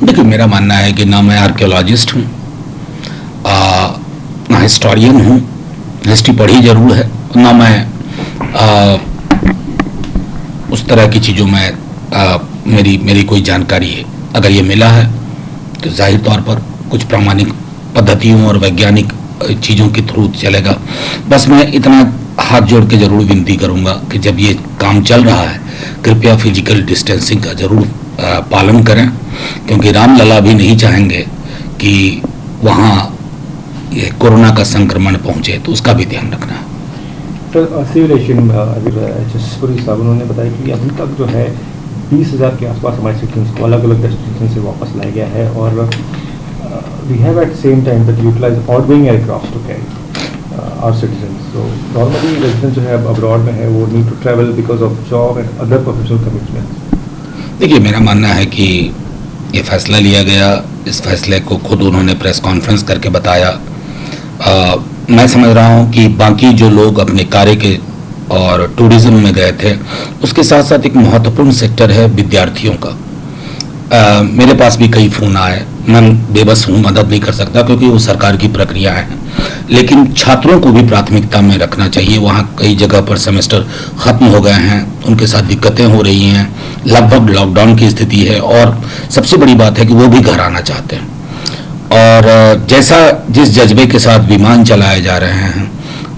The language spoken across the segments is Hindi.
देखिए, मेरा मानना है कि ना मैं आर्कियोलॉजिस्ट हूँ, ना हिस्टोरियन हूँ, हिस्ट्री पढ़ी जरूर है, ना मैं उस तरह की चीज़ों में मेरी कोई जानकारी है। अगर ये मिला है तो जाहिर तौर पर कुछ प्रामाणिक पद्धतियों और वैज्ञानिक चीज़ों के थ्रू चलेगा। बस मैं इतना हाथ जोड़ के ज़रूर विनती करूँगा कि जब ये काम चल रहा है, कृपया फिजिकल डिस्टेंसिंग का ज़रूर पालन करें, क्योंकि रामलला भी नहीं चाहेंगे कि वहाँ ये कोरोना का संक्रमण पहुँचे, तो उसका भी ध्यान रखना है। तो सिविल एविएशन जसपुरी साहब उन्होंने बताया कि अभी तक जो है 20,000 के आसपास हमारे सिटीजन्स को अलग अलग डेस्टिनेशन से वापस लाया गया है, और we have at same time that utilize outgoing aircraft to carry our citizens. So normally residents जो है अब्रॉड में है वो need to travel because of job and other professional commitments. देखिए, मेरा मानना है कि ये फैसला लिया गया, इस फैसले को खुद उन्होंने प्रेस कॉन्फ्रेंस करके बताया। मैं समझ रहा हूँ कि बाकी जो लोग अपने कार्य के और टूरिज्म में गए थे, उसके साथ साथ एक महत्वपूर्ण सेक्टर है विद्यार्थियों का। मेरे पास भी कई फ़ोन आए, मैं बेबस हूँ, मदद नहीं कर सकता क्योंकि वो सरकार की प्रक्रिया है, लेकिन छात्रों को भी प्राथमिकता में रखना चाहिए। वहाँ कई जगह पर सेमेस्टर ख़त्म हो गए हैं, उनके साथ दिक्कतें हो रही हैं, लगभग लॉकडाउन की स्थिति है, और सबसे बड़ी बात है कि वो भी घर आना चाहते हैं। और जिस जज्बे के साथ विमान चलाए जा रहे हैं,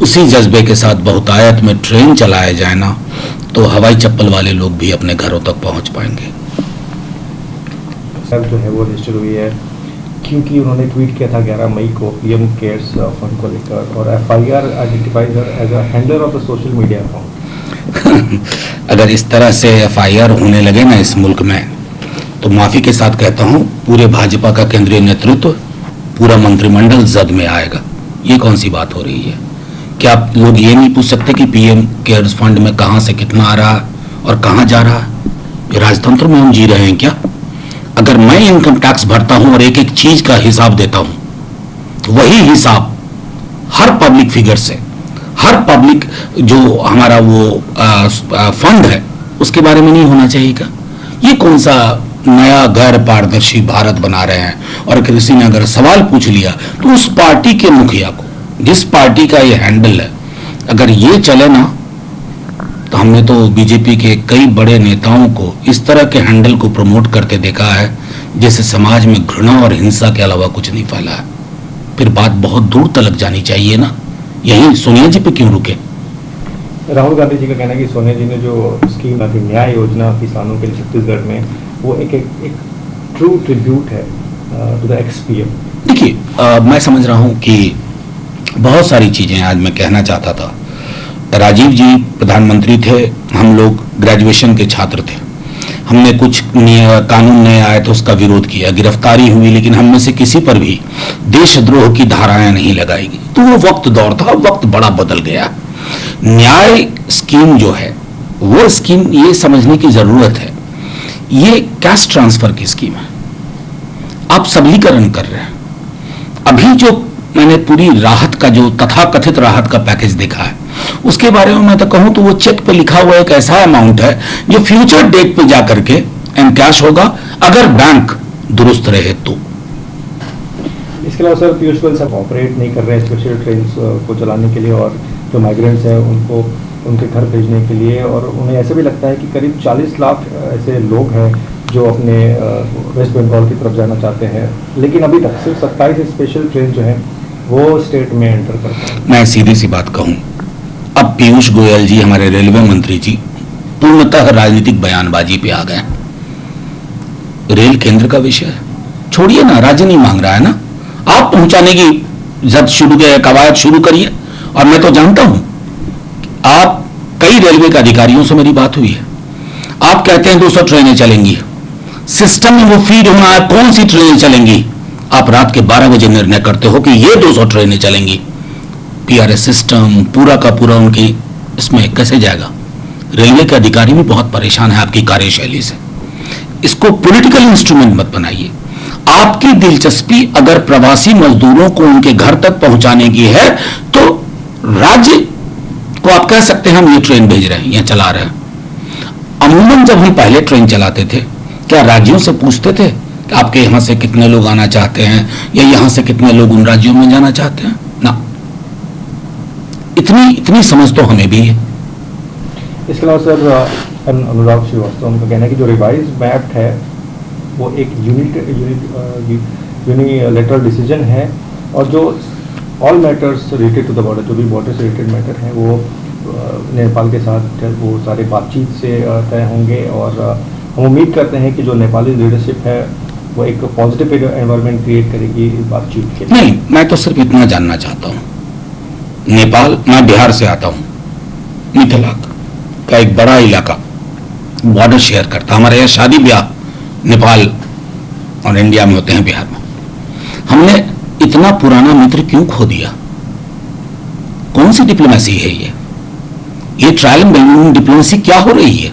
उसी जज्बे के साथ बहुतायत में ट्रेन चलाए जाए ना, तो हवाई चप्पल वाले लोग भी अपने घरों तक पहुंच पाएंगे। सब जो है वो रजिस्टर हुई है क्योंकि उन्होंने ट्वीट किया था 11 मई को पीएम केयर्स फंड को लेकर, और FIR identifies her as a handler of the social media account. अगर इस तरह से एफआईआर होने लगे ना इस मुल्क में, तो माफी के साथ कहता हूं, पूरे भाजपा का केंद्रीय नेतृत्व, पूरा मंत्रिमंडल जद में आएगा। ये कौन सी बात हो रही है? क्या आप लोग ये नहीं पूछ सकते कि पीएम केयर्स फंड में कहां से कितना आ रहा है और कहां जा रहा है? ये राजतंत्र में हम जी रहे हैं क्या? अगर मैं इनकम टैक्स भरता हूं और एक एक चीज का हिसाब देता हूं, तो वही हिसाब हर पब्लिक फिगर से, हर पब्लिक जो हमारा वो फंड है उसके बारे में नहीं होना चाहिए क्या? ये कौन सा नया गैर पारदर्शी भारत बना रहे हैं? और किसी ने अगर सवाल पूछ लिया तो उस पार्टी के मुखिया को, जिस पार्टी का ये हैंडल है, अगर ये चले ना, तो हमने तो बीजेपी के कई बड़े नेताओं को इस तरह के हैंडल को प्रमोट करते देखा है जैसे समाज में घृणा और हिंसा के अलावा कुछ नहीं फैला है। फिर बात बहुत दूर तक जानी चाहिए ना, यही सोनिया जी पे क्यों रुके? राहुल गांधी जी का कहना है कि सोनिया जी ने जो स्कीम दी, न्याय योजना किसानों के लिए छत्तीसगढ़ में, वो एक ट्रू ट्रिब्यूट है टू द एक्स-पीएम। देखिए, मैं समझ रहा हूं कि बहुत सारी चीजें आज मैं कहना चाहता था। राजीव जी प्रधानमंत्री थे, हम लोग ग्रेजुएशन के छात्र थे, हमने कुछ कानून नए आए तो उसका विरोध किया, गिरफ्तारी हुई, लेकिन हम में से किसी पर भी देशद्रोह की धाराएं नहीं लगाई गई। तो वो वक्त दौर था, वक्त बड़ा बदल गया। न्याय स्कीम जो है, वो स्कीम ये समझने की जरूरत है, ये कैश ट्रांसफर की स्कीम है। आप सबलीकरण कर रहे हैं। अभी जो मैंने पूरी राहत का, जो तथाकथित राहत का पैकेज देखा है, उसके बारे में मैं तो कहूं तो वो चेक पे लिखा हुआ एक ऐसा अमाउंट है जो फ्यूचर डेट पे जाकर के एनकैश होगा, अगर बैंक दुरुस्त रहे तो। इसके अलावा सर, पीयूष गोयल साहब ऑपरेट नहीं कर रहे हैं स्पेशल ट्रेन को चलाने के लिए, और जो माइग्रेंट्स हैं उनको उनके घर भेजने के लिए, और उन्हें ऐसे भी लगता है कि करीब 40 लाख ऐसे लोग हैं जो अपने वेस्ट बंगाल की तरफ जाना चाहते हैं, लेकिन अभी तक सिर्फ 27 स्पेशल ट्रेन जो है वो स्टेट में एंटर करते हैं। मैं सीधी सी बात कहूं, अब पीयूष गोयल जी, हमारे रेलवे मंत्री जी, पूर्णतः राजनीतिक बयानबाजी पे आ गए। रेल केंद्र का विषय है, छोड़िए ना, राज्य नहीं मांग रहा है ना, आप पहुंचाने की जद शुरू के कवायद शुरू करिए। और मैं तो जानता हूं, आप कई रेलवे के अधिकारियों से मेरी बात हुई है, आप कहते हैं 200 ट्रेनें चलेंगी, सिस्टम में वो फीड होना है कौन सी ट्रेनें चलेंगी। आप रात के 12 बजे निर्णय करते हो कि ये 200 ट्रेनें चलेंगी। पीआरएस सिस्टम पूरा का पूरा उनकी इसमें कैसे जाएगा? रेलवे के अधिकारी भी बहुत परेशान है आपकी कार्यशैली से। इसको पॉलिटिकल इंस्ट्रूमेंट मत बनाइए। आपकी दिलचस्पी अगर प्रवासी मजदूरों को उनके घर तक पहुंचाने की है, तो राज्य को आप कह सकते हैं हम ये ट्रेन भेज रहे हैं या चला रहे हैं। अमूमन जब हम पहले ट्रेन चलाते थे, क्या राज्यों से पूछते थे आपके यहां से कितने लोग आना चाहते हैं या यहां से कितने लोग उन राज्यों में जाना चाहते हैं ना। इतनी समझ तो हमें भी है। इसके अलावा सर अनुराग श्रीवास्तव उनका कहना है कि जो रिवाइज मैप है वो एक यूनिलैटरल डिसीजन है और जो all matters related to the border, जो भी बॉर्डर से रिलेटेड मैटर हैं वो नेपाल के साथ वो सारे बातचीत से तय होंगे और हम उम्मीद करते हैं कि जो नेपाली लीडरशिप है वो एक पॉजिटिव एनवायरनमेंट क्रिएट करेगी इस बातचीत के लिए। नहीं, मैं तो सिर्फ इतना जानना चाहता हूं, नेपाल, मैं बिहार से आता हूं, मिथिला का एक बड़ा इलाका बॉर्डर शेयर करता, हमारे यहाँ शादी ब्याह नेपाल और इंडिया में होते हैं, बिहार में। हमने इतना पुराना मित्र क्यों खो दिया? कौन सी डिप्लोमेसी है ये ट्रायल एंड बैलेंसिंग डिप्लोमेसी क्या हो रही है?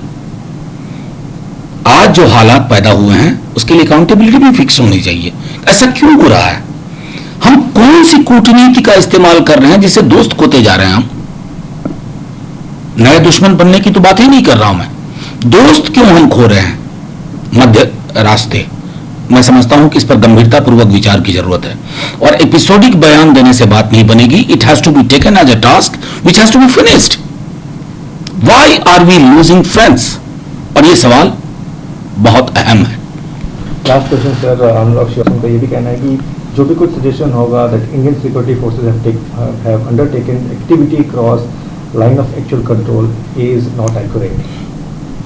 आज जो हालात पैदा हुए हैं उसके लिए अकाउंटेबिलिटी भी फिक्स होनी चाहिए। ऐसा क्यों हो रहा है? हम कौन सी कूटनीति का इस्तेमाल कर रहे हैं जिससे दोस्त खोते जा रहे हैं? हम नए दुश्मन बनने की तो बात ही नहीं कर रहा हूं मैं, दोस्त क्यों हम खो रहे हैं मध्य रास्ते? मैं समझता हूं कि इस पर गंभीरता पूर्वक विचार की जरूरत है और एपिसोडिक बयान देने से बात नहीं बनेगी। It has to be taken as a task which has to be finished. Why are we losing friends? और ये सवाल बहुत अहम है। Last question sir, Anurag Shrivastava का ये भी कहना है कि जो भी कुछ सजेशन होगा that Indian security forces have undertaken activity cross line of actual control is not accurate.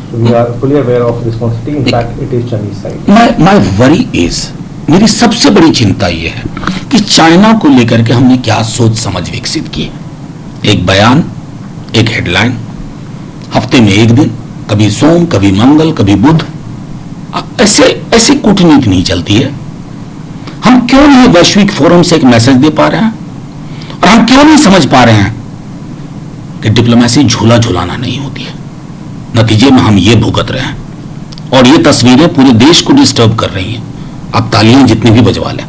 So we are fully aware of responsibility. In fact, it is Chinese side. My worry is, मेरी सबसे बड़ी चिंता यह है कि चाइना को लेकर के हमने क्या सोच समझ विकसित की है। एक बयान, एक हेडलाइन, हफ्ते में एक दिन, कभी सोम, कभी मंगल, कभी बुध, ऐसे कूटनीति नहीं चलती है। हम क्यों नहीं वैश्विक फोरम से एक मैसेज दे पा रहे हैं और हम क्यों नहीं समझ पा रहे हैं कि डिप्लोमेसी झूला झूलाना नहीं होती है। नतीजे में हम ये भुगत रहे हैं और ये तस्वीरें पूरे देश को डिस्टर्ब कर रही हैं। आप तालियां जितनी भी बजवा लें।